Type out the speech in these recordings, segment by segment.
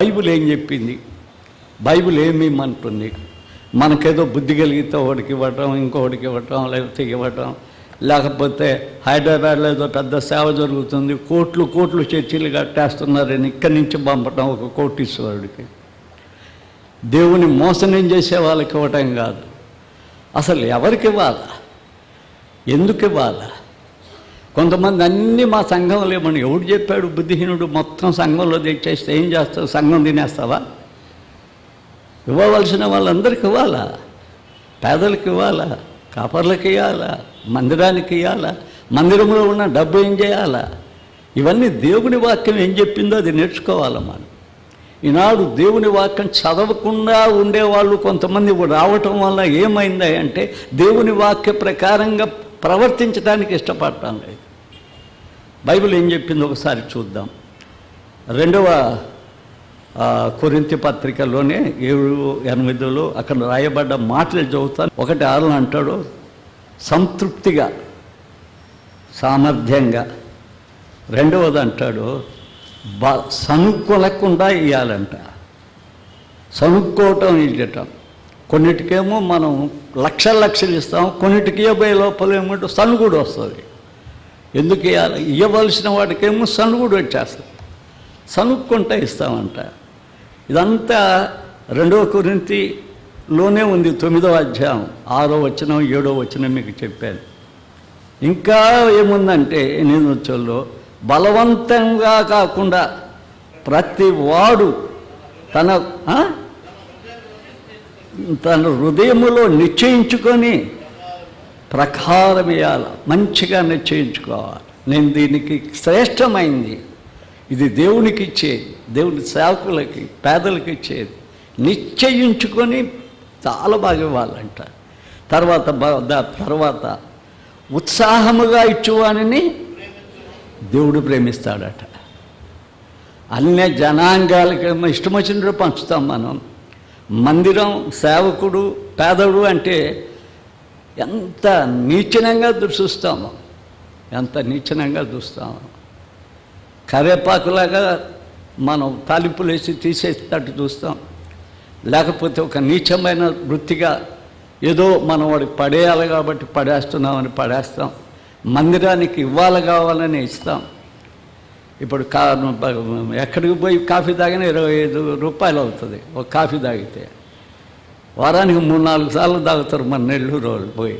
Bible ఏం చెప్పింది, Bible ఏమేమంటుంది. మనకేదో బుద్ధి కలిగితే ఒకడికి ఇవ్వటం, ఇంకొకటికి ఇవ్వటం, లేకపోతే ఇవ్వటం, లేకపోతే హైదరాబాద్లో ఏదో పెద్ద సేవ జరుగుతుంది, కోట్లు కోట్లు చర్చిలు కట్టేస్తున్నారని ఇక్కడి నుంచి పంపటం ఒక కోటీశ్వరుడికి. దేవుని మోసం చేసే వాళ్ళకి ఇవ్వటం కాదు. అసలు ఎవరికి ఇవ్వాలా, ఎందుకు ఇవ్వాలా? కొంతమంది అన్నీ మా సంఘంలో ఏమని ఎవడు చెప్పాడు, బుద్ధిహీనుడు మొత్తం సంఘంలో తెచ్చేస్తే ఏం చేస్తావు, సంఘం తినేస్తావా? ఇవ్వవలసిన వాళ్ళందరికీ ఇవ్వాలా, పేదలకు ఇవ్వాలా, కాపర్లకు ఇవ్వాలా, మందిరానికి ఇవ్వాలా, మందిరంలో ఉన్న డబ్బు ఏం చేయాలా? ఇవన్నీ దేవుని వాక్యం ఏం చెప్పిందో అది నేర్చుకోవాలి మనం. ఈనాడు దేవుని వాక్యం చదవకుండా ఉండేవాళ్ళు కొంతమంది రావటం వల్ల ఏమైంది అంటే దేవుని వాక్య ప్రకారంగా ప్రవర్తించడానికి ఇష్టపడటం లేదు. బైబిల్ ఏం చెప్పింది ఒకసారి చూద్దాం. 2వ కొరింథీ పత్రికలోనే 7:8 అక్కడ రాయబడ్డ మాటలు చదువుతాను. 1:6 అంటాడు, సంతృప్తిగా, సామర్థ్యంగా. 2వది అంటాడు, సనుక్కొలకుండా ఇవ్వాలంట. సనుక్కోవటం ఇవ్వటం. కొన్నిటికేమో మనం లక్షలు ఇస్తాం, కొన్నిటికి ఇవ్వబోయే లోపల ఏమంటే సనుగుడు వస్తుంది. ఎందుకు ఇవ్వాలి? ఇవ్వవలసిన వాడికేమో సనుగుడు వచ్చేస్తుంది, సనుక్కుంటా ఇస్తామంట. ఇదంతా 2వ కొరింథీలోనే ఉంది. 9వ అధ్యాయం 6వ వచనం 7వ వచనం మీకు చెప్పాను. ఇంకా ఏముందంటే 8వ వచనంలో బలవంతంగా కాకుండా ప్రతి వాడు తన హృదయములో నిశ్చయించుకొని ప్రకారం ఇవ్వాలి, మంచిగా నిశ్చయించుకోవాలి. నేను దీనికి శ్రేష్టమైంది, ఇది దేవునికి ఇచ్చేది, దేవుని సేవకులకి పేదలకు ఇచ్చేది నిశ్చయించుకొని చాలా బాగా ఇవ్వాలంట. తర్వాత ఉత్సాహముగా ఇచ్చువానిని దేవుడు ప్రేమిస్తాడట. అన్య జనాంగాలకి ఇష్టం వచ్చినట్టు పంచుతాం మనం. మందిరం, సేవకుడు, పేదడు అంటే ఎంత నీచనంగా చూస్తాము, ఎంత నీచనంగా చూస్తాము. కరేపాకులాగా మనం తాలింపులు వేసి తీసేసేటట్టు చూస్తాం. లేకపోతే ఒక నీచమైన వృత్తిగా ఏదో మనం వాడికి పడేయాలి కాబట్టి పడేస్తున్నామని పడేస్తాం. మందిరానికి ఇవ్వాలి కావాలని ఇస్తాం. ఇప్పుడు ఎక్కడికి పోయి కాఫీ తాగినా 25 రూపాయలు అవుతుంది ఒక కాఫీ తాగితే. వారానికి 3-4 సార్లు తాగుతారు మన నెల్లూరు వాళ్ళు పోయి.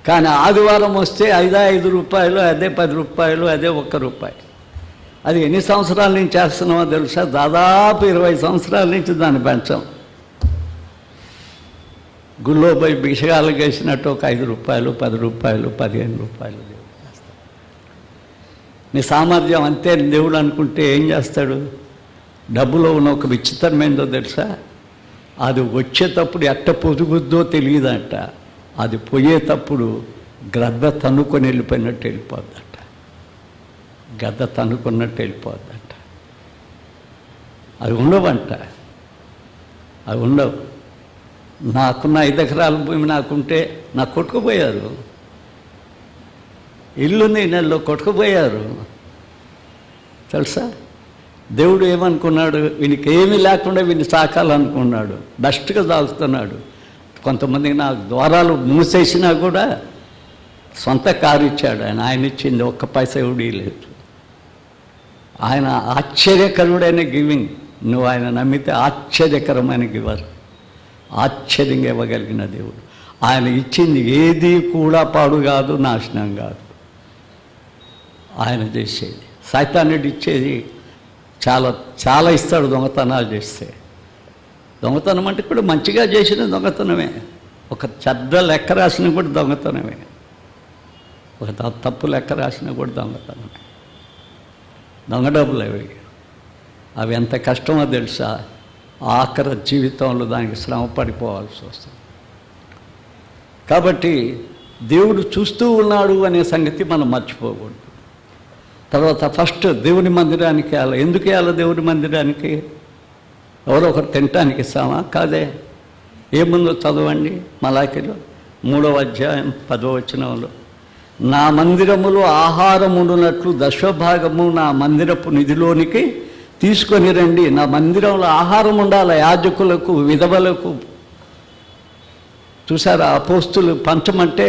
కానీ ఆదివారం వస్తే 5 రూపాయలు, అదే 10 రూపాయలు, అదే 1 రూపాయి. అది ఎన్ని సంవత్సరాల నుంచి చేస్తున్నామో తెలుసా? దాదాపు 20 సంవత్సరాల నుంచి దాన్ని పెంచాం. గుళ్ళో పోయి భిక్షగాలు వేసినట్టు ఒక 5 రూపాయలు, 10 రూపాయలు, 15 రూపాయలు దేవుడు చేస్తాడు. నీ సామర్థ్యం అంతే దేవుడు అనుకుంటే ఏం చేస్తాడు? డబ్బులో ఉన్న ఒక విచిత్రమైందో తెలుసా? అది వచ్చేటప్పుడు ఎట్ట పొదుగుద్దో తెలియదంట, అది పోయేటప్పుడు గ్రద్ద తన్నుకొని వెళ్ళిపోయినట్టు వెళ్ళిపోద్దంట. గద్ద తన్నుకున్నట్టు వెళ్ళిపోద్దంట. అవి ఉండవంట, అవి ఉండవు. నాకున్న 5 ఎకరాల భూమి నాకుంటే నాకు కొట్టుకుపోయారు, ఇల్లుని నెలలో కొట్టుకుపోయారు తెలుసా? దేవుడు ఏమనుకున్నాడు? వీనికి ఏమీ లేకుండా వీడిని సాకాలనుకున్నాడు. బెస్ట్గా సాగుతున్నాడు. కొంతమందికి నా ద్వారాలు మూసేసినా కూడా సొంత కారు ఇచ్చాడు ఆయన. ఆయన ఇచ్చింది 1 పైసా ఎవడీ లేదు. ఆయన ఆశ్చర్యకరుడైన గివింగ్. నువ్వు ఆయన నమ్మితే ఆశ్చర్యకరమైన గివర్, ఆశ్చర్యంగా ఇవ్వగలిగిన దేవుడు. ఆయన ఇచ్చింది ఏది కూడా పాడు కాదు, నాశనం కాదు. ఆయన చేసేది. సైతానుడు ఇచ్చేది చాలా చాలా ఇస్తాడు. దొంగతనాలు చేస్తే, దొంగతనం అంటే కూడా మంచిగా చేసిన దొంగతనమే. ఒక చెడ్డ లెక్క రాసిన కూడా దొంగతనమే. ఒక తప్పు లెక్క రాసిన కూడా దొంగతనమే. దొంగ డబ్బులు అవి ఎంత కష్టమో తెలుసా? ఆఖరి జీవితంలో దానికి శ్రమ పడిపోవాల్సి వస్తుంది. కాబట్టి దేవుడు చూస్తూ ఉన్నాడు అనే సంగతి మనం మర్చిపోకూడదు. తర్వాత ఫస్ట్ దేవుని మందిరానికి వెళ్ళాలి. ఎందుకు వెళ్ళాలి దేవుని మందిరానికి? ఎవరో ఒకరు తినటానికి ఇస్తామా? కాదే. ఏముందో చదవండి. మలాకిలో 3వ అధ్యాయం 10వ వచనంలో, నా మందిరములో ఆహారం ఉండునట్లు 10వ భాగము నా మందిరపు నిధిలోనికి తీసుకొని రండి, నా మందిరంలో ఆహారం ఉండాలి యాజకులకు, విధవలకు. చూసారా, అపోస్తులు పంచమంటే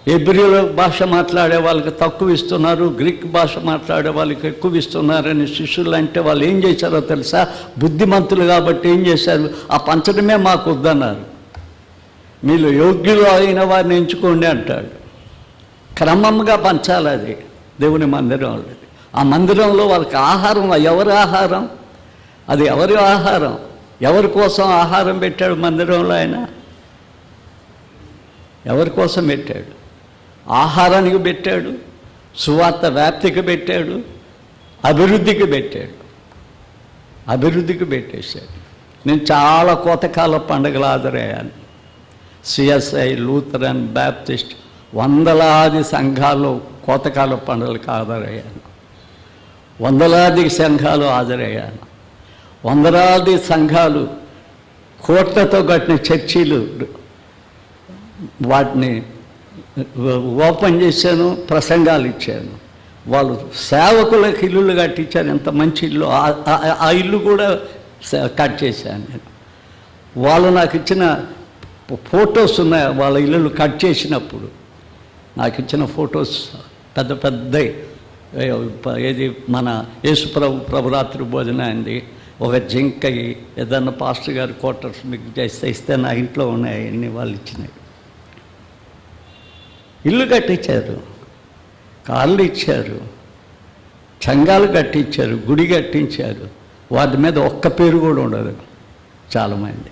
హెబ్రీల భాష మాట్లాడే వాళ్ళకి తక్కువ ఇస్తున్నారు, గ్రీక్ భాష మాట్లాడే వాళ్ళకి ఎక్కువ ఇస్తున్నారని శిష్యులు అంటే వాళ్ళు ఏం చేశారో తెలుసా? బుద్ధిమంతులు కాబట్టి ఏం చేశారు? ఆ పంచడమే మాకు వద్దన్నారు. మీరు యోగ్యులు అయిన వారిని ఎంచుకోండి అంటాడు. క్రమంగా పంచాలి అది దేవుని మందిరంలో. ఆ మందిరంలో వాళ్ళకి ఆహారం, ఎవరి ఆహారం? అది ఎవరి ఆహారం? ఎవరి కోసం ఆహారం పెట్టాడు మందిరంలో ఆయన? ఎవరి కోసం పెట్టాడు? ఆహారానికి పెట్టాడు, సువార్త వ్యాప్తికి పెట్టాడు, అభివృద్ధికి పెట్టాడు. అభివృద్ధికి పెట్టేశాడు. నేను చాలా కోతకాల పండుగలు హాజరయ్యాను. సిఎస్ఐ, లూథరన్, బ్యాప్టిస్ట్ వందలాది సంఘాలు కోతకాల పండుగలకు హాజరయ్యాను. వందలాది సంఘాలు హాజరయ్యాను. వందలాది సంఘాలు కోట్లతో కట్టిన చర్చీలు, వాటిని ఓపెన్ చేశాను, ప్రసంగాలు ఇచ్చాను. వాళ్ళు సేవకులకు ఇల్లులు కట్టించారు. ఎంత మంచి ఇల్లు! ఆ ఇల్లు కూడా కట్ చేశాను నేను. వాళ్ళు నాకు ఇచ్చిన ఫొటోస్ ఉన్నాయి. వాళ్ళ ఇల్లులు కట్ చేసినప్పుడు నాకు ఇచ్చిన ఫొటోస్ పెద్ద పెద్ద, ఏది మన యేసు ప్రభురాత్రి భోజనాన్ని ఒక జింక, ఏదన్నా పాస్టర్ గారు క్వార్టర్స్ మీకు చేస్తే ఇస్తే నా ఇంట్లో ఉన్నాయి అన్ని వాళ్ళు ఇచ్చినాయి. ఇల్లు కట్టించారు, కార్లు ఇచ్చారు, సంఘాలు కట్టించారు, గుడి కట్టించారు. వాటి మీద ఒక్క పేరు కూడా ఉండదు. చాలామంది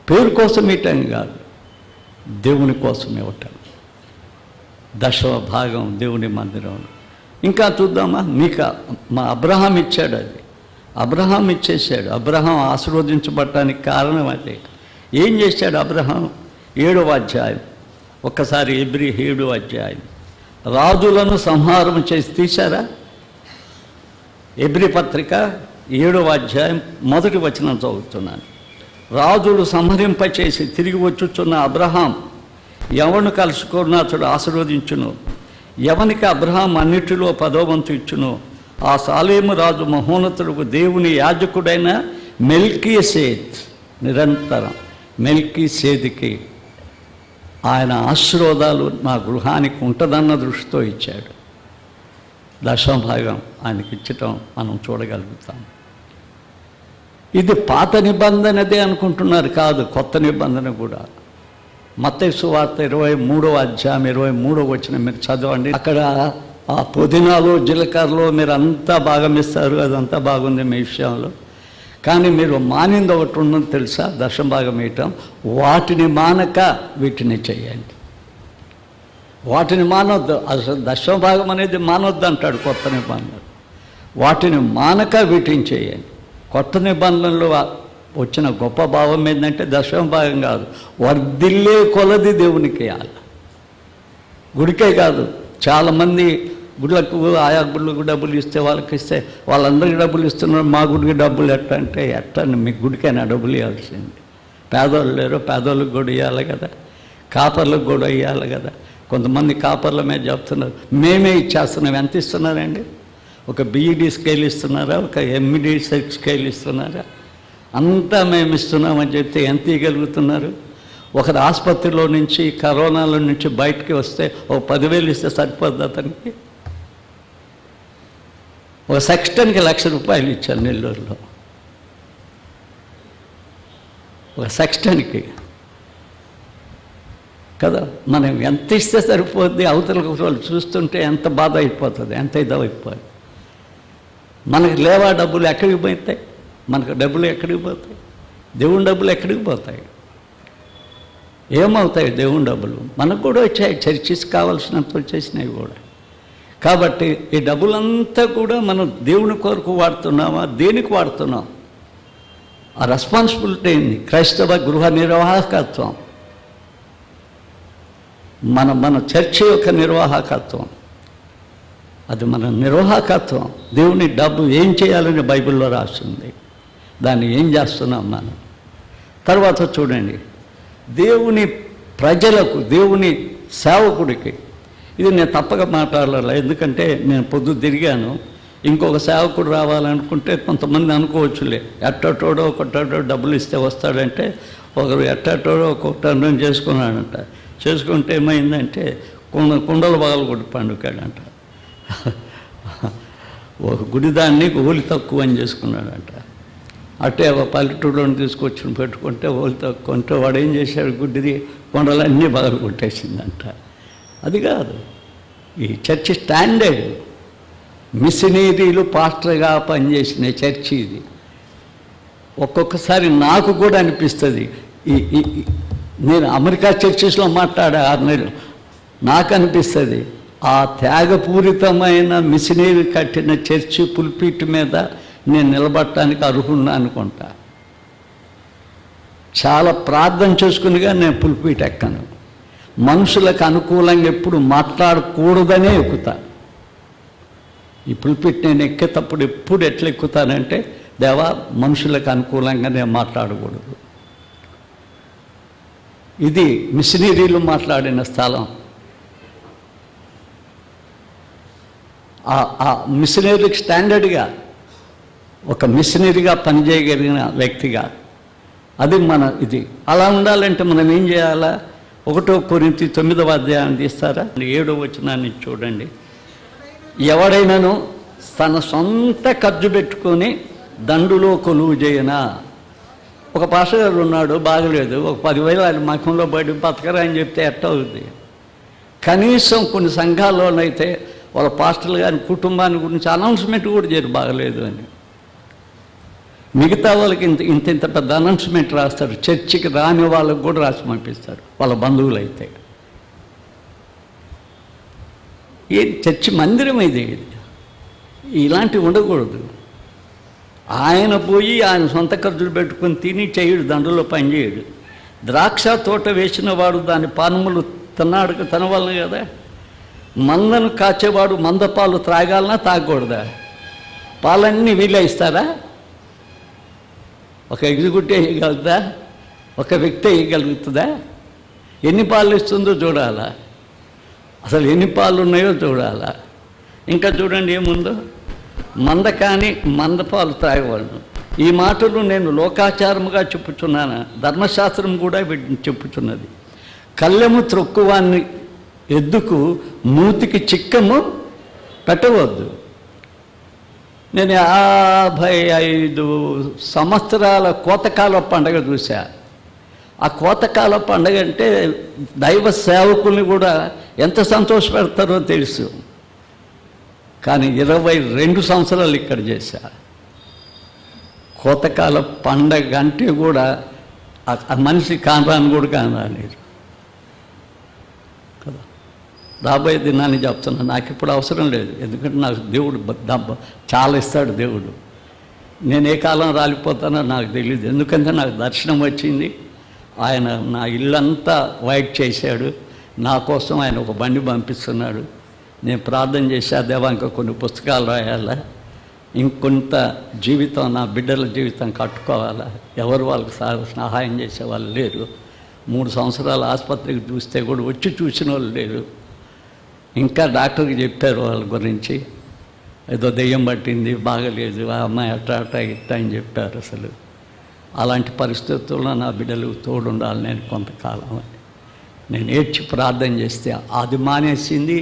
పేరు కోసం ఇవ్వటం కాదు, దేవుని కోసం ఇవ్వటం. దశమ భాగం దేవుని మందిరంలో. ఇంకా చూద్దామా? మీకు మా అబ్రహాం ఇచ్చాడు. అది అబ్రహాం ఇచ్చేసాడు. అబ్రహాం ఆశీర్వదించబడటానికి కారణం అదే. ఏం చేశాడు అబ్రహాం? 7వ అధ్యాయం, ఒక్కసారి హెబ్రీ 7వ అధ్యాయం. రాజులను సంహారం చేసి తీశారా? హెబ్రీ పత్రిక 7వ అధ్యాయం 1వ వచనం చదువుతున్నాను. రాజులు సంహరింపచేసి తిరిగి వచ్చుచున్న అబ్రహాం ఎవను కలుసుకున్న అతడు ఆశీర్వదించును. ఎవనికి అబ్రహాం అన్నిటిలో 10వ వంతు ఇచ్చును. ఆ సాలేము రాజు మహోన్నతుడు దేవుని యాజకుడైన మెల్కీసేద్, నిరంతరం మెల్కీసేదుకి ఆయన ఆశీర్వాదాలు నా గృహానికి ఉంటుందన్న దృష్టితో ఇచ్చాడు. దశమ భాగం ఆయనకి ఇచ్చటం మనం చూడగలుగుతాం. ఇది పాత నిబంధనదే అనుకుంటున్నారు, కాదు, కొత్త నిబంధన కూడా. మత్తయి సువార్త 23వ అధ్యాయం 23వ వచనం మీరు చదవండి. అక్కడ ఆ పుదీనాలు, జీలకర్రలు మీరు అంతా భాగం ఇస్తారు, అదంతా బాగుంది మీ విషయంలో. కానీ మీరు మానింది ఒకటి ఉన్నది తెలుసా? దశమ భాగం ఇవ్వటం. వాటిని మానక వీటిని చేయండి. వాటిని మానొద్దు. అసలు దశమ భాగం అనేది మానొద్దు అంటాడు కొత్త నిబంధనలు. వాటిని మానక వీటిని చేయండి. కొత్త నిబంధనలు వచ్చిన గొప్ప భావం ఏంటంటే దశమ భాగం కాదు, వర్ధిల్లే కొలది దేవునికి ఇవ్వాలి. గుడికే కాదు, చాలామంది గుళ్ళకు, ఆయా గుళ్ళకు డబ్బులు ఇస్తే వాళ్ళకి ఇస్తే వాళ్ళందరికీ డబ్బులు ఇస్తున్నారు, మా గుడికి డబ్బులు అంటే ఎట్టండి? మీ గుడికైనా డబ్బులు ఇవ్వాల్సింది. పేదోళ్ళు లేరు, పేదోళ్ళకి కూడా ఇవ్వాలి కదా, కాపర్లకు కూడా ఇవ్వాలి కదా. కొంతమంది కాపర్ల మీద చెప్తున్నారు, మేమే ఇచ్చేస్తున్నాం. ఎంత ఇస్తున్నారండి? ఒక బీఈడీ స్కేల్ ఇస్తున్నారా? ఒక ఎంఈడీ స్కేల్ ఇస్తున్నారా? అంతా మేము ఇస్తున్నామని చెప్తే ఎంత ఇవ్వగలుగుతున్నారు? ఒకరు ఆసుపత్రిలో నుంచి, కరోనాలో నుంచి బయటికి వస్తే ఒక 10,000 ఇస్తే సరిపోద్ది అతనికి? ఒక సెక్స్టన్కి ₹1,00,000 ఇచ్చారు నెల్లూరులో. ఒక సెక్స్టన్కి కదా. మనం ఎంత ఇస్తే సరిపోద్ది? అవతల వాళ్ళు చూస్తుంటే ఎంత బాధ అయిపోతుంది, ఎంత ఇదైపోతుంది. మనకు లేవా డబ్బులు? ఎక్కడికి పోతాయి? మనకు డబ్బులు ఎక్కడికి పోతాయి? దేవుని డబ్బులు ఎక్కడికి పోతాయి? ఏమవుతాయి దేవుని డబ్బులు? మనకు కూడా వచ్చాయి, చర్చిస్ కావాల్సినంత వచ్చేసినాయి కూడా. కాబట్టి ఈ డబ్బులంతా కూడా మనం దేవుని కొరకు వాడుతున్నామా? దేనికి వాడుతున్నాం? ఆ రెస్పాన్సిబిలిటీ ఏంది? క్రైస్తవ గృహ నిర్వాహకత్వం, మన చర్చ యొక్క నిర్వాహకత్వం, అది మన నిర్వాహకత్వం. దేవుని డబ్బు ఏం చేయాలని బైబిల్లో రాస్తుంది, దాన్ని ఏం చేస్తున్నాం మనం. తర్వాత చూడండి, దేవుని ప్రజలకు, దేవుని సేవకుడికి, ఇది నేను తప్పక మాట్లాడాలి, ఎందుకంటే నేను పొద్దు తిరిగాను. ఇంకొక సేవకుడు రావాలనుకుంటే కొంతమంది అనుకోవచ్చులే, ఎట్టటోడో ఒకటో డబ్బులు ఇస్తే వస్తాడంటే, ఒకరు ఎట్టటోడో ఒక్కొక్కటి అర్థం చేసుకున్నాడంట. చేసుకుంటే ఏమైందంటే కుండలు పగలు కొట్టి పండుగాడంట. ఒక గుడిదాన్ని ఓలి తక్కువ అని చేసుకున్నాడంట. అట్టే ఒక పల్లెటూరుని తీసుకొచ్చి పెట్టుకుంటే ఓలి తక్కువ అంటే వాడు ఏం చేశాడు, గుడ్డిది కొండలన్నీ పగలు కొట్టేసిందంట. అది కాదు ఈ చర్చి స్టాండర్డ్. మిషనరీలు పాస్టర్గా పనిచేసిన చర్చి ఇది. ఒక్కొక్కసారి నాకు కూడా అనిపిస్తుంది, నేను అమెరికా చర్చెస్లో మాట్లాడే 6 నెలలు, నాకు అనిపిస్తుంది ఆ త్యాగపూరితమైన మిషనరీ కట్టిన చర్చి పుల్పిట్ మీద నేను నిలబడటానికి అర్హున్నా అనుకుంటా. చాలా ప్రార్థన చేసుకునిగా నేను పుల్పిట్ ఎక్కను. మనుషులకు అనుకూలంగా ఎప్పుడు మాట్లాడకూడదనే ఎక్కుతా. ఈ పుల్పిట్ నేను ఎక్కేటప్పుడు ఎప్పుడు ఎట్లా ఎక్కుతానంటే, దేవా మనుషులకు అనుకూలంగా నేను మాట్లాడకూడదు. ఇది మిషనరీలు మాట్లాడిన స్థలం. ఆ మిషనరీకి స్టాండర్డ్గా ఒక మిషనరీగా పనిచేయగలిగిన వ్యక్తిగా అది మన ఇది. అలా ఉండాలంటే మనం ఏం చేయాలా? 1 కొరింథీ 9వ అధ్యాయం తీస్తారా, 7వ వచనాన్ని చూడండి. ఎవడైనాను తన సొంత ఖర్చు పెట్టుకొని దండులో కొలువు చేయనా. ఒక పాస్టర్ గారు ఉన్నాడు, బాగలేదు, ఒక 10,000 ఆయన మఖంలో పడి బతకరా అని చెప్తే ఎట్ట అవుతుంది? కనీసం కొన్ని సంఘాల్లోనైతే వాళ్ళ పాస్టర్లు గారి కుటుంబాన్ని గురించి అనౌన్స్మెంట్ కూడా చేయరు బాగలేదు అని. మిగతా వాళ్ళకి ఇంత పెద్ద అనౌన్స్మెంట్ రాస్తారు, చర్చికి రాని వాళ్ళకు కూడా రాసి పంపిస్తారు వాళ్ళ బంధువులు అయితే. ఏ చర్చి మందిరం ఇది, ఇలాంటివి ఉండకూడదు. ఆయన పోయి ఆయన సొంత ఖర్చులు పెట్టుకొని తిని చేయడు, దండలో పని చేయడు. ద్రాక్ష తోట వేసిన వాడు దాని పానములు తినవల్ల కదా. మందను కాచేవాడు మంద పాలు త్రాగాలన్నా తాగకూడదా? పాలన్నీ వీళ్ళే ఇస్తారా? ఒక ఎగ్జిక్యూటివ్ వేయగలుగుతా, ఒక వ్యక్తి వేయగలుగుతుందా? ఎన్ని పాలు ఇస్తుందో చూడాలా, అసలు ఎన్ని పాలు ఉన్నాయో చూడాలా. ఇంకా చూడండి ఏముందో, మంద కానీ మందపాలు త్రాగేవాళ్ళు. ఈ మాటలు నేను లోకాచారముగా చెప్పుచున్నాను, ధర్మశాస్త్రం కూడా చెప్పుచున్నది. కళ్ళెము త్రొక్కువాన్ని ఎద్దుకు మూతికి చిక్కము పెట్టవద్దు. నేను 55 సంవత్సరాల కోతకాల పండగ చూసా. ఆ కోతకాల పండగ అంటే దైవ సేవకుల్ని కూడా ఎంత సంతోషపెడతారో తెలుసు. కానీ 22 సంవత్సరాలు ఇక్కడ చేశా. కోతకాల పండగ అంటే కూడా ఆ మనిషి కానరాని కూడా కానరాలేదు కదా. రాబోయే దినాన్ని చెప్తున్నా, నాకు ఇప్పుడు అవసరం లేదు, ఎందుకంటే నాకు దేవుడు చాలా ఇస్తాడు దేవుడు. నేను ఏ కాలం రాలిపోతానో నాకు తెలియదు, ఎందుకంటే నాకు దర్శనం వచ్చింది. ఆయన నా ఇల్లంతా వైట్ చేశాడు, నా కోసం ఆయన ఒక బండి పంపిస్తున్నాడు. నేను ప్రార్థన చేసా, దేవా ఇంకా కొన్ని పుస్తకాలు రాయాలా, ఇంకొంత జీవితం నా బిడ్డల జీవితం కట్టుకోవాలా. ఎవరు వాళ్ళకి సహాయం చేసే వాళ్ళు లేరు. 3 సంవత్సరాలు ఆసుపత్రికి చూస్తే కూడా వచ్చి చూసిన వాళ్ళు లేరు. ఇంకా డాక్టర్కి చెప్పారు వాళ్ళ గురించి, ఏదో దెయ్యం పట్టింది, బాగలేదు, ఆ అమ్మాయి అట్ట ఇట్ట అని చెప్పారు. అసలు అలాంటి పరిస్థితుల్లో నా బిడ్డలు తోడుండాలి నేను కొంతకాలం అని నేను ఏడ్చి ప్రార్థన చేస్తే అది మానేసింది,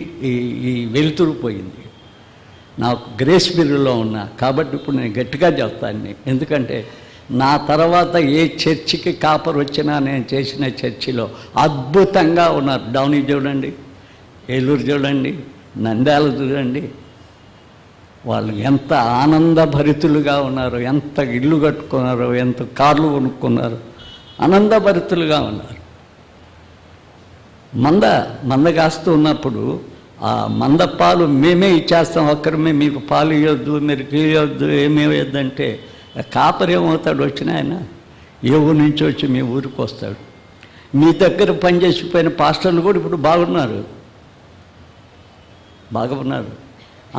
ఈ వెలుతురు పోయింది. నాకు గ్రేస్ పీరియడ్లో ఉన్నా కాబట్టి ఇప్పుడు నేను గట్టిగా చెప్తాను. ఎందుకంటే నా తర్వాత ఏ చర్చికి కాపర్ వచ్చినా నేను చేసిన చర్చిలో అద్భుతంగా ఉన్నారు. డౌనీ చూడండి, ఏలూరు చూడండి, నంద్యాల చూడండి, వాళ్ళు ఎంత ఆనందభరితులుగా ఉన్నారు, ఎంత ఇల్లు కట్టుకున్నారు, ఎంత కార్లు కొనుక్కున్నారు, ఆనందభరితులుగా ఉన్నారు. మంద కాస్తూ ఉన్నప్పుడు ఆ మంద పాలు మేమే ఇచ్చేస్తాం, ఒక్కరమే మీకు పాలు ఇవ్వద్దు, మీరు ఇవ్వద్దు, ఏమేవద్దంటే కాపర్ ఏమవుతాడు? వచ్చిన ఆయన ఏ ఊరి నుంచి వచ్చి మీ ఊరికి వస్తాడు. మీ దగ్గర పనిచేసిపోయిన పాస్టర్లు కూడా ఇప్పుడు బాగా ఉన్నారు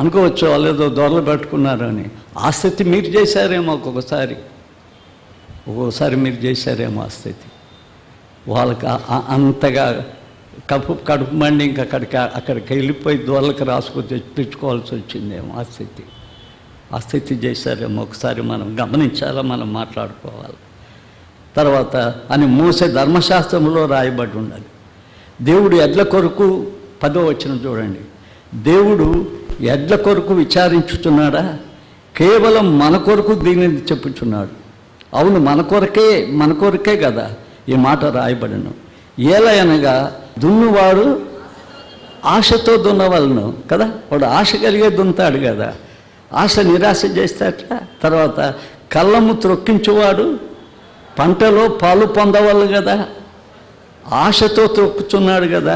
అనుకోవచ్చు, వాళ్ళు ఏదో దొరలు పెట్టుకున్నారు అని. ఆ స్థితి మీరు చేశారేమో, ఒక్కొక్కసారి మీరు చేశారేమో ఆ స్థితి. వాళ్ళకి అంతగా కడుపు మండి ఇంకా అక్కడికి వెళ్ళిపోయి దోళ్ళకి రాసుకొని తెప్పించుకోవాల్సి వచ్చిందేమో ఆ స్థితి. ఆ స్థితి చేశారేమో ఒకసారి మనం గమనించాలా, మనం మాట్లాడుకోవాలి. తర్వాత అని మోసే ధర్మశాస్త్రంలో రాయబడి ఉన్నది. దేవుడు ఎడ్ల కొరకు 10వ వచనం చూడండి. దేవుడు ఎడ్ల కొరకు విచారించుచున్నాడా? కేవలం మన కొరకు దీనిని చెప్పుచున్నాడు. అవును, మన కొరకే కదా ఈ మాట రాయబడిను. ఏలయనగా దున్నువాడు ఆశతో దున్నవలను కదా, వాడు ఆశ కలిగే దున్నుతాడు కదా, ఆశ నిరాశ చేస్తాట. తర్వాత కళ్ళము త్రొక్కించువాడు పంటలో పాలు పొందవాలి కదా, ఆశతో త్రొక్కుచున్నాడు కదా.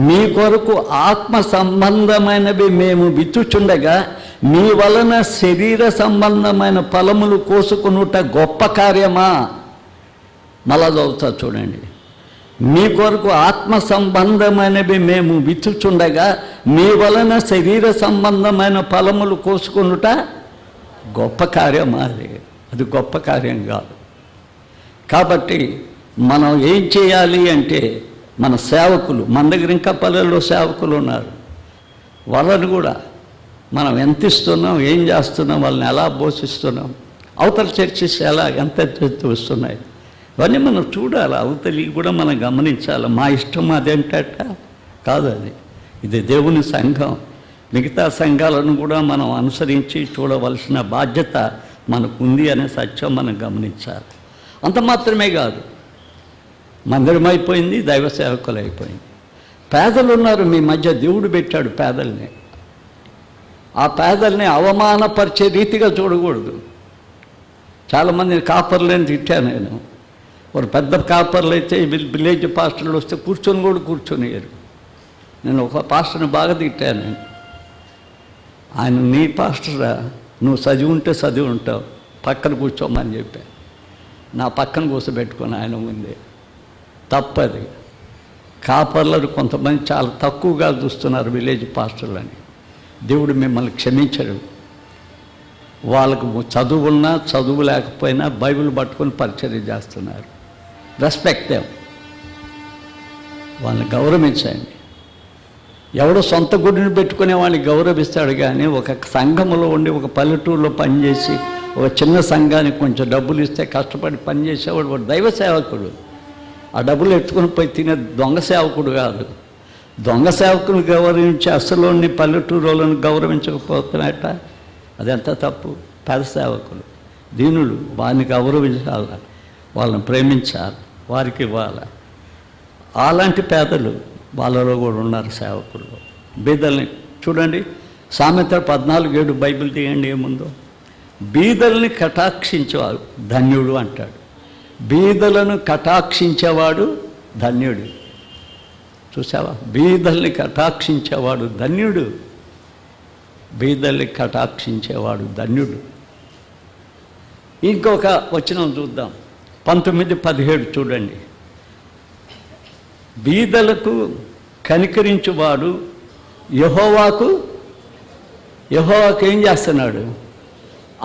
మీ కొరకు ఆత్మ సంబంధమైనవి మేము విత్తుచుండగా మీ వలన శరీర సంబంధమైన ఫలములు కోసుకునుట గొప్ప కార్యమా? మళ్ళా చదువుతా చూడండి. మీ కొరకు ఆత్మ సంబంధమైనవి మేము విత్తుచుండగా మీ వలన శరీర సంబంధమైన ఫలములు కోసుకునుట గొప్ప కార్యమా? అది గొప్ప కార్యం కాదు. కాబట్టి మనం ఏం చేయాలి అంటే, మన సేవకులు, మన దగ్గర ఇంకా పల్లెల్లో సేవకులు ఉన్నారు, వాళ్ళని కూడా మనం ఎంత ఇస్తున్నాం, ఏం చేస్తున్నాం, వాళ్ళని ఎలా పోషిస్తున్నాం, అవతల చర్చిస్ ఎలా ఎంత వస్తున్నాయి, ఇవన్నీ మనం చూడాలి. అవతలి కూడా మనం గమనించాలి. మా ఇష్టం అదేంటట కాదు, ఇది దేవుని సంఘం. మిగతా సంఘాలను కూడా మనం అనుసరించి చూడవలసిన బాధ్యత మనకు ఉంది అనే సత్యం మనం గమనించాలి. అంత మాత్రమే కాదు, మందిరం అయిపోయింది, దైవ సేవకులు అయిపోయింది. పేదలు ఉన్నారు మీ మధ్య, దేవుడు పెట్టాడు పేదల్ని. ఆ పేదల్ని అవమానపరిచే రీతిగా చూడకూడదు. చాలామందిని కాపర్లని తిట్టాను నేను. ఒక పెద్ద కాపర్లు అయితే విలేజ్ పాస్టర్లు వస్తే కూర్చొనియరు. నేను ఒక పాస్టర్ని బాగా తిట్టాను. ఆయన నీ పాస్టరా, నువ్వు చదివి ఉంటావు, పక్కన కూర్చోమని చెప్పాను. నా పక్కన కూర్చోబెట్టుకొని ఆయన ముందే. తప్పది. కాపర్లను కొంతమంది చాలా తక్కువగా చూస్తున్నారు విలేజ్ పాస్టర్లని. దేవుడు మిమ్మల్ని క్షమించడు. వాళ్ళకు చదువున్నా చదువు లేకపోయినా బైబిల్ పట్టుకొని పరిచర్య చేస్తున్నారు. రెస్పెక్ట్ దెమ్, వాళ్ళని గౌరవించండి. ఎవడో సొంత గుడిని పెట్టుకునే వాడిని గౌరవిస్తాడు, కానీ ఒక సంఘములో ఉండి ఒక పల్లెటూరులో పనిచేసి ఒక చిన్న సంఘానికి కొంచెం డబ్బులు ఇస్తే కష్టపడి పనిచేసేవాడు వాడు దైవ సేవకుడు. ఆ డబ్బులు ఎత్తుకుని పోయి తినే దొంగ సేవకుడు కాదు. దొంగ సేవకుని గౌరవించి అసలుని పల్లెటూరులను గౌరవించకపోతున్నట్ట, అదెంత తప్పు. పేద సేవకులు, దీనులు, వారిని గౌరవించాలి, వాళ్ళని ప్రేమించాలి, వారికి ఇవ్వాలి. అలాంటి పేదలు వాళ్ళలో కూడా ఉన్నారు సేవకులు. బీదల్ని చూడండి, సామెత 14:7 బైబిల్ తీయండి ఏముందో. బీదల్ని కటాక్షించేవాడు ధన్యుడు అంటాడు. బీదలను కటాక్షించేవాడు ధన్యుడు. చూసావా? బీదల్ని కటాక్షించేవాడు ధన్యుడు. బీదల్ని కటాక్షించేవాడు ధన్యుడు. ఇంకొక వచనం చూద్దాం, 19:17 చూడండి. బీదలకు కనికరించువాడు యెహోవాకు ఏం చేస్తున్నాడు?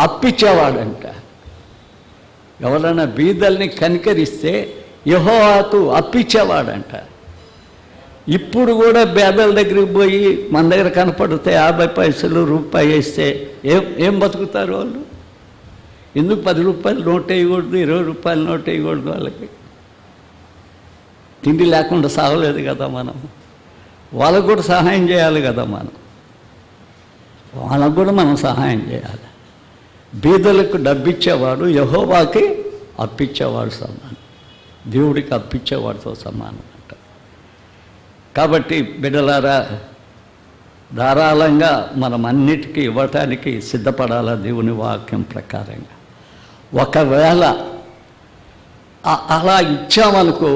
అప్పిచ్చేవాడంట. ఎవరైనా బీదల్ని కనికరిస్తే యెహోవాకు అప్పిచ్చేవాడంట. ఇప్పుడు కూడా బేదల దగ్గరికి పోయి మన దగ్గర కనపడితే 50 పైసలు రూపాయి వేస్తే ఏం బతుకుతారు వాళ్ళు? ఎందుకు 10 రూపాయలు నోట్ వేయకూడదు, 20 రూపాయలు నోట్ వేయకూడదు? వాళ్ళకి తిండి లేకుండా సాగలేదు కదా మనం. వాళ్ళకు కూడా సహాయం చేయాలి కదా మనం. వాళ్ళకు కూడా మనం సహాయం చేయాలి. బీదలకు డబ్బిచ్చేవాడు యెహోవాకి అప్పిచ్చేవాడు సమానం, దేవుడికి అప్పిచ్చేవాడితో సమానం అంట. కాబట్టి బిడ్డలారా, ధారాళంగా మనం అన్నిటికీ ఇవ్వటానికి సిద్ధపడాలా దేవుని వాక్యం ప్రకారంగా. ఒకవేళ అలా ఇచ్చామనుకో,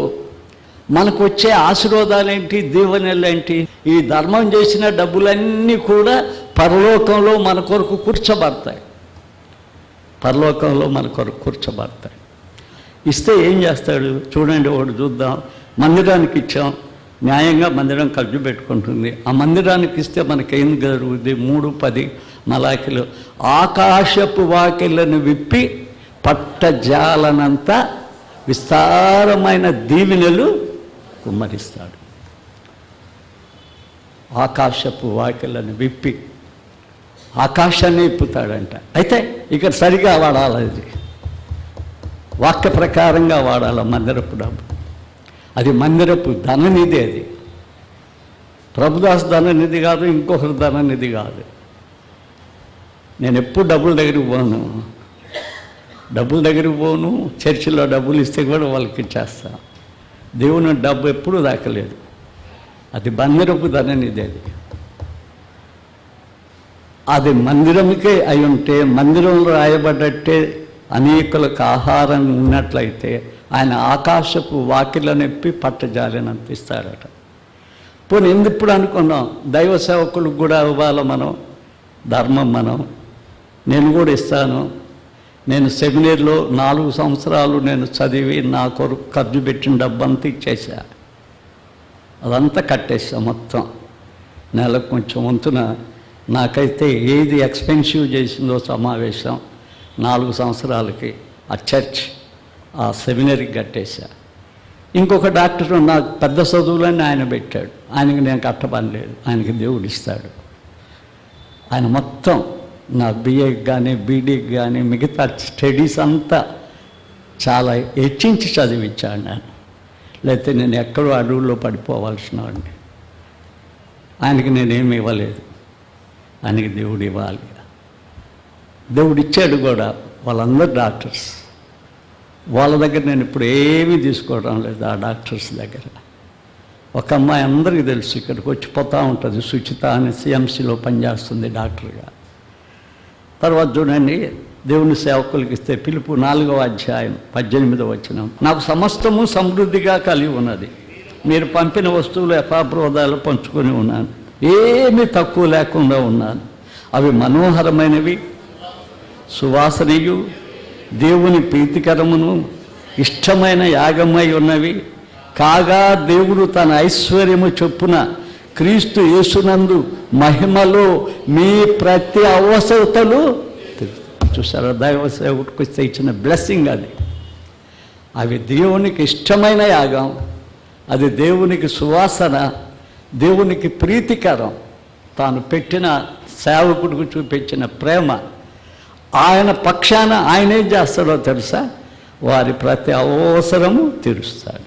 మనకు వచ్చే ఆశీర్వాదాలేంటి, దీవెనలేంటి? ఈ ధర్మం చేసిన డబ్బులన్నీ కూడా పరలోకంలో మన కొరకు కూర్చోబడతాయి. పరలోకంలో మన కొరకు కూర్చోబడతాయి. ఇస్తే ఏం చేస్తాడు చూడండి, ఒకటి చూద్దాం. మందిరానికి ఇచ్చాం, న్యాయంగా మందిరం ఖర్చు పెట్టుకుంటుంది. ఆ మందిరానికి ఇస్తే మనకేం జరుగుతుంది? 3:10 మలాకిలో, ఆకాశపు వాకిళ్ళను విప్పి పట్టజాలనంత విస్తారమైన దీవెనలు కుమ్మరిస్తాడు. ఆకాశపు వాకిళ్ళను విప్పి ఆకాశాన్ని ఇప్పుతాడంట. అయితే ఇక్కడ సరిగా వాడాలి, అది వాక్య ప్రకారంగా వాడాలి. మందిరపు డబ్బు అది మందిరపు ధననిధి, అది ప్రభుదాస్ ధననిధి కాదు, ఇంకొకరి ధననిధి కాదు. నేను ఎప్పుడు డబ్బుల దగ్గరికి పోను, చర్చిలో డబ్బులు ఇస్తే కూడా వాళ్ళకి ఇచ్చేస్తాను. దేవుని డబ్బు ఎప్పుడూ దాకలేదు, అది మందిరపు ధననిధి. అది మందిరంకే అయి ఉంటే, మందిరంలో రాయబడ్డట్టే అనేకులకు ఆహారం ఉన్నట్లయితే ఆయన ఆకాశపు వాకిలనెప్పి పట్టజాలినంత ఇస్తాడట. పోనీ ఎందుప్పుడు అనుకున్నాం, దైవ సేవకులకు కూడా ఇవ్వాలి మనం, ధర్మం మనం. నేను కూడా ఇస్తాను. నేను సెమినరీలో 4 సంవత్సరాలు నేను చదివి నా కొరకు ఖర్చు పెట్టిన డబ్బంతా ఇచ్చేసా, అదంతా కట్టేసా మొత్తం. నెలకు కొంచెం వంతున నాకైతే ఏది ఎక్స్పెన్సివ్ చేసిందో సమావేశం 4 సంవత్సరాలకి ఆ చర్చ్, ఆ సెమినరీకి కట్టేశా. ఇంకొక డాక్టర్ నాకు పెద్ద చదువులని ఆయన పెట్టాడు, ఆయనకి నేను కట్టబడలేదు, ఆయనకి దేవుడు ఇస్తాడు. ఆయన మొత్తం నా బిఏకి కానీ బీడీకి కానీ మిగతా స్టడీస్ అంతా చాలా హెచ్చించి చదివించాడు నేను. లేకపోతే నేను ఎక్కడో అడవుల్లో పడిపోవాల్సిన వాడిని. ఆయనకి నేనేమి ఇవ్వలేదు, ఆయనకి దేవుడు ఇవ్వాలి. దేవుడు ఇచ్చాడు కూడా. వాళ్ళందరూ డాక్టర్స్, వాళ్ళ దగ్గర నేను ఇప్పుడు ఏమీ తీసుకోవడం లేదు. ఆ డాక్టర్స్ దగ్గర ఒక అమ్మాయి అందరికీ తెలుసు, ఇక్కడికి వచ్చి పోతూ ఉంటుంది, సుచిత అని సిఎంసిలో పనిచేస్తుంది డాక్టర్గా. తర్వాత చూడండి, దేవుని సేవకులకి ఇస్తే పిలుపు 4వ అధ్యాయం 18వ వచనం, నాకు సమస్తము సమృద్ధిగా కలిగి ఉన్నది, మీరు పంపిన వస్తువులు యథాప్రోధాలు పంచుకొని ఉన్నాను, ఏమీ తక్కువ లేకుండా ఉన్నాను. అవి మనోహరమైనవి, సువాసనయు, దేవుని ప్రీతికరమును, ఇష్టమైన యాగమై ఉన్నవి. కాగా దేవుడు తన ఐశ్వర్యము చొప్పున క్రీస్తు యేసునందు మహిమలో మీ ప్రతి అవసరతలు. చూసారా, దైవ సేవకుడికి ఇచ్చిన బ్లెస్సింగ్ అది. అవి దేవునికి ఇష్టమైన యాగం, అది దేవునికి సువాసన, దేవునికి ప్రీతికరం. తాను పెట్టిన సేవకుడికి చూపించిన ప్రేమ. ఆయన పక్షాన ఆయన ఏం చేస్తాడో తెలుసా, వారి ప్రతి అవసరము తీరుస్తాడు.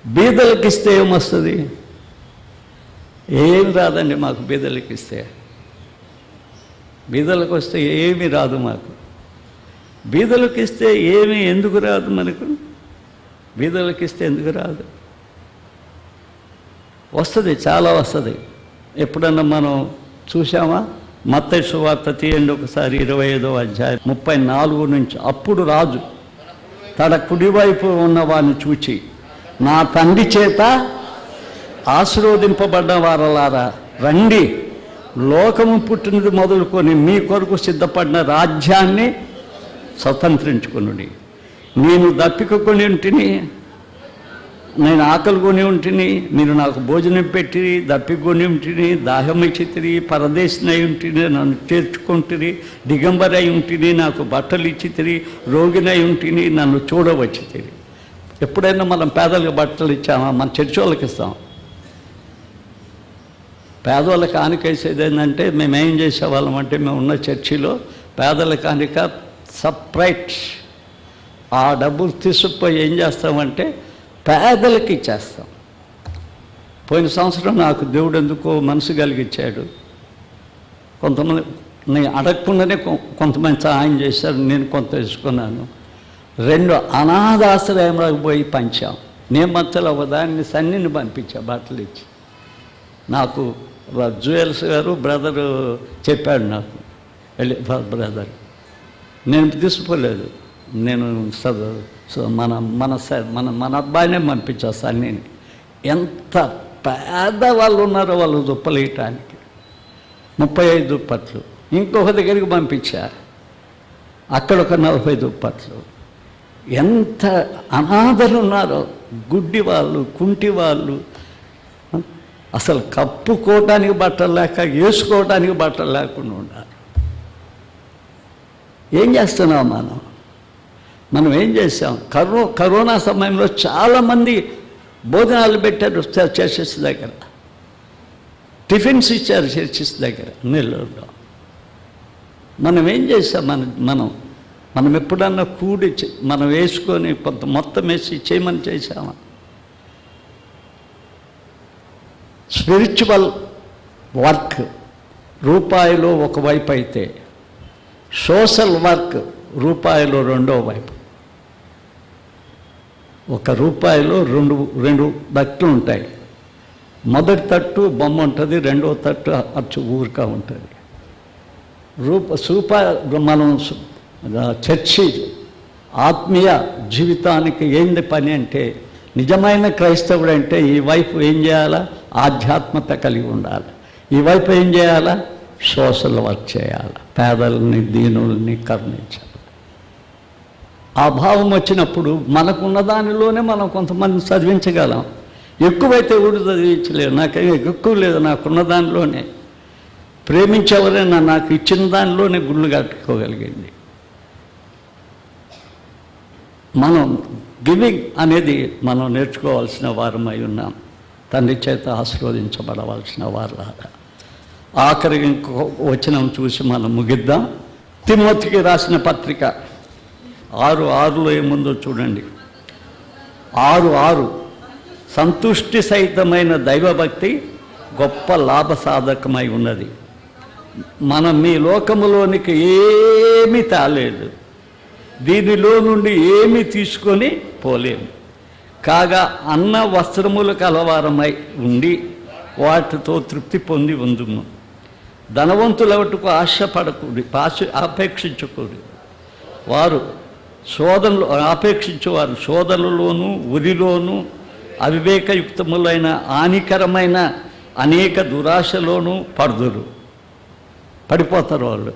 బీదలకు ఇస్తే ఏమొస్తుంది? ఏమి రాదండి మాకు బీదలకు ఇస్తే. బీదలకు వస్తే ఏమీ రాదు మాకు. బీదలకు ఇస్తే ఏమీ ఎందుకు రాదు మనకు? బీదలకు ఇస్తే ఎందుకు రాదు? వస్తుంది, చాలా వస్తుంది. ఎప్పుడన్నా మనం చూసామా? మత్తయి సువార్త తీయండి ఒకసారి, 25వ అధ్యాయం 34 నుంచి. అప్పుడు రాజు తన కుడివైపు ఉన్న వారిని చూచి, నా తండ్రి చేత ఆశీర్వదింపబడ్డ వారలారా రండి, లోకము పుట్టినది మొదలుకొని మీ కొరకు సిద్ధపడిన రాజ్యాన్ని స్వతంత్రించుకుని. నేను దప్పిక కొని ఉంటిని, నేను ఆకలి కొని ఉంటిని, మీరు నాకు భోజనం పెట్టి, దప్పిక కొని ఉంటిని, దాహం ఇచ్చితిరి, పరదేశినై ఉంటిని, నన్ను చేర్చుకుంటుని, దిగంబరై ఉంటిని, నాకు బట్టలు ఇచ్చితిరి, రోగినై ఉంటిని, నన్ను చూడవచ్చితిరి. ఎప్పుడైనా మనం పేదలకు బట్టలు ఇచ్చామా? మన చర్చి వాళ్ళకి ఇస్తాం. పేదవాళ్ళ కానుక వేసేది ఏంటంటే, మేమేం చేసేవాళ్ళం అంటే, మేము ఉన్న చర్చిలో పేదల కానుక సపరేట్. ఆ డబ్బులు తీసుకుపోయి ఏం చేస్తామంటే పేదలకి ఇచ్చేస్తాం. పోయిన సంవత్సరం నాకు దేవుడు ఎందుకో మనసు కలిగించాడు. కొంతమంది నేను అడగకుండానే కొంతమంది సహాయం చేశారు, నేను కొంత తీసుకున్నాను. 2 అనాథాశ్రయంలోకి పోయి పంచాం. నేను మధ్యలో దాన్ని సన్నిని పంపించా బట్టలు ఇచ్చి. నాకు జువెల్స్ గారు బ్రదరు చెప్పాడు నాకు, వెళ్ళి బ్రదర్, నేను తీసుకోలేదు, నేను మన మన మన అబ్బాయినే పంపించా సన్నీని. ఎంత పేదవాళ్ళు ఉన్నారో వాళ్ళు దుప్పలు వేయటానికి 35 దుప్పట్లు. ఇంకొక దగ్గరికి పంపించా, అక్కడ ఒక 40 దుప్పట్లు. ఎంత అనాథలు ఉన్నారో, గుడ్డి వాళ్ళు, కుంటి వాళ్ళు, అసలు కప్పుకోవటానికి బట్టలు లేక, వేసుకోవటానికి బట్టలు లేకుండా ఉన్నారు. ఏం చేస్తున్నాం మనం ఏం చేసాం? కరోనా సమయంలో చాలామంది భోజనాలు పెట్టారు చర్చెస్ దగ్గర, టిఫిన్స్ ఇచ్చారు చర్చెస్ దగ్గర నెల్లూరులో. మనం ఏం చేసాం? మనం ఎప్పుడన్నా కూడి మనం వేసుకొని కొంత మొత్తం వేసి చేయమని చేసామా? స్పిరిచువల్ వర్క్ రూపాయిలో ఒకవైపు అయితే, సోషల్ వర్క్ రూపాయిలో రెండో వైపు. ఒక రూపాయిలో రెండు తట్లు ఉంటాయి. మొదటి తట్టు బొమ్మ ఉంటుంది, రెండో తట్టు అచ్చు ఊరిక ఉంటుంది. మనం చర్చి ఆత్మీయ జీవితానికి ఏంది పని అంటే, నిజమైన క్రైస్తవుడు అంటే ఈ వైపు ఏం చేయాలా? ఆధ్యాత్మత కలిగి ఉండాలి. ఈ వైపు ఏం చేయాలా? సోషల్ వర్క్ చేయాలి, పేదల్ని దీనుల్ని కరుణించాలి. ఆ భావం వచ్చినప్పుడు మనకున్న దానిలోనే మనం కొంతమంది చదివించగలం. ఎక్కువైతే ఊడు చదివించలేదు, నాకేం ఎక్కువ లేదు, నాకున్న దానిలోనే ప్రేమించేవరైనా నాకు ఇచ్చిన దానిలోనే గుళ్ళు కట్టుకోగలిగింది. మనం గివింగ్ అనేది మనం నేర్చుకోవాల్సిన వారమై ఉన్నాం. తండ్రి చేత ఆశీర్వదించబడవలసిన వారులాగా. ఆఖరి ఇంకో వచనం చూసి మనం ముగిద్దాం. తిమోతికి రాసిన పత్రిక 6:6లో ఏముందో చూడండి. 6:6 సంతుష్టి సహితమైన దైవభక్తి గొప్ప లాభసాధకమై ఉన్నది. మనం మీ లోకములోనికి ఏమీ తాలేదు, దీనిలో నుండి ఏమీ తీసుకొని పోలేము. కాగా అన్న వస్త్రములు కలవారమై ఉండి వాటితో తృప్తి పొంది ఉందుము. ధనవంతులవటకు ఆశపడకూడి, ఆపేక్షించకూడదు. వారు ఆపేక్షించేవారు శోధనలోనూ ఉరిలోనూ అవివేకయుక్తములైన హానికరమైన అనేక దురాశలోనూ పడిపోతారు వాళ్ళు.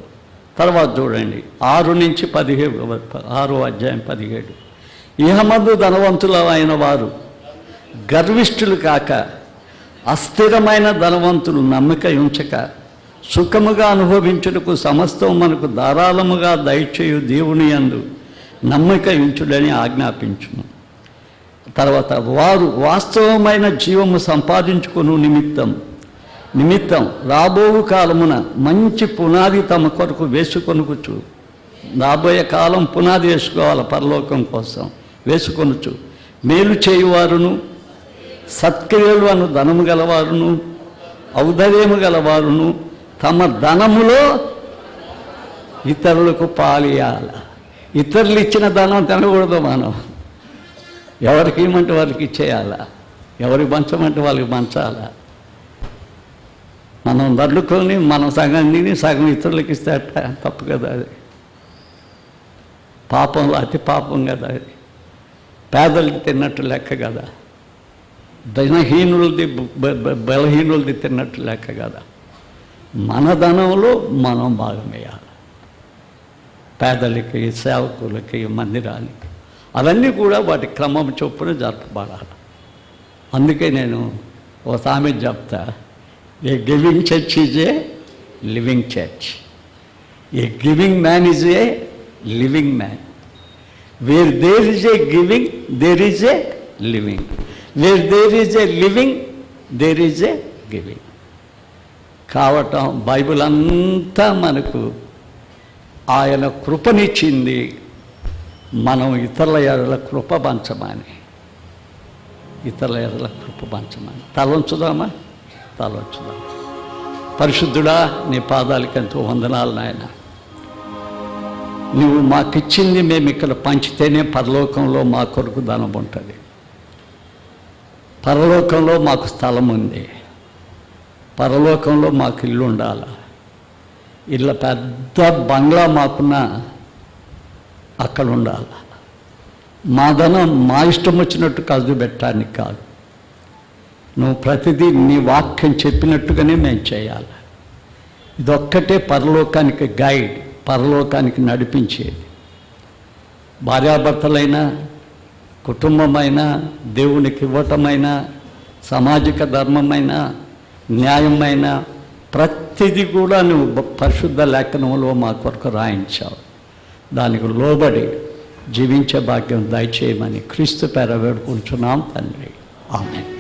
తర్వాత చూడండి 6-17, 6:17. ఇహమందు ధనవంతులు అయిన వారు గర్విష్ఠులు కాక, అస్థిరమైన ధనవంతులు నమ్మిక ఉంచక, సుఖముగా అనుభవించుటకు సమస్తం మనకు ధారాళముగా దయచేయు దేవుని యందు నమ్మిక ఉంచుడని ఆజ్ఞాపించును. తర్వాత వారు వాస్తవమైన జీవము సంపాదించుకుని నిమిత్తం రాబోవు కాలమున మంచి పునాది తమ కొరకు వేసుకొనుచు, రాబోయే కాలం పునాది వేసుకోవాలి పరలోకం కోసం, వేసుకొనుచు మేలు చేయువారును, సత్క్రియలు అను ధనము గలవారును, ఔదార్యము గలవారును తమ ధనములో ఇతరులకు పాలియాల. ఇతరులు ఇచ్చిన ధనం తినకూడదు. మనం ఎవరికి ఇవ్వమంటే వారికి ఇచ్చేయాలా, ఎవరికి పంచమంటే వాళ్ళకి పంచాలా. మనం దర్లుకొని మనం సగం తిని సగం ఇతరులకు ఇస్తే తప్పు కదా. అది పాపంలో అతి పాపం కదా. అది పేదలకి తిన్నట్టు లెక్క కదా, ధనహీనులది బలహీనులది తిన్నట్టు లెక్క కదా. మన ధనంలో మనం భాగం వేయాలి. పేదలకి, సేవకులకి, మందిరానికి, అవన్నీ కూడా వాటి క్రమం చొప్పున జరపబడాలి. అందుకే నేను ఓ సామెత చెప్తా, a giving church is a living church. A giving man is a living man. Where there is a giving there is a living. Where there is a living there is a giving. కావటం bible అంతా మనకు ఆయన కృపనిచ్చింది, మనం ఇతరుల ఎడల కృప పంచమని. తలొంచుదామా? తలొంచుదాం. పరిశుద్ధుడా, నీ పాదాలకి ఎంతో వందనాలు నాయన. నువ్వు మాకిచ్చింది మేము ఇక్కడ పంచితేనే పరలోకంలో మా కొరకు ధనం ఉంటుంది. పరలోకంలో మాకు స్థలం ఉంది. పరలోకంలో మాకు ఇల్లు ఉండాలి. ఇళ్ళ పెద్ద బంగ్లా మాకున్న అక్కడ ఉండాలి. మా ధనం మా ఇష్టం వచ్చినట్టు ఖర్చు పెట్టడానికి కాదు. నువ్వు ప్రతిదీ నీ వాక్యం చెప్పినట్టుగానే మేము చేయాలి. ఇదొక్కటే పరలోకానికి గైడ్, పరలోకానికి నడిపించేది. భార్యాభర్తలైనా, కుటుంబమైనా, దేవునికి ఇవ్వటమైనా, సామాజిక ధర్మమైన, న్యాయమైన ప్రతిదీ కూడా నువ్వు పరిశుద్ధ లేఖనంలో మా కొరకు రాయించావు. దానికి లోబడి జీవించే భాగ్యం దయచేయమని క్రీస్తు పేర వేడుకుంటున్నాం తండ్రి. ఆమేన్.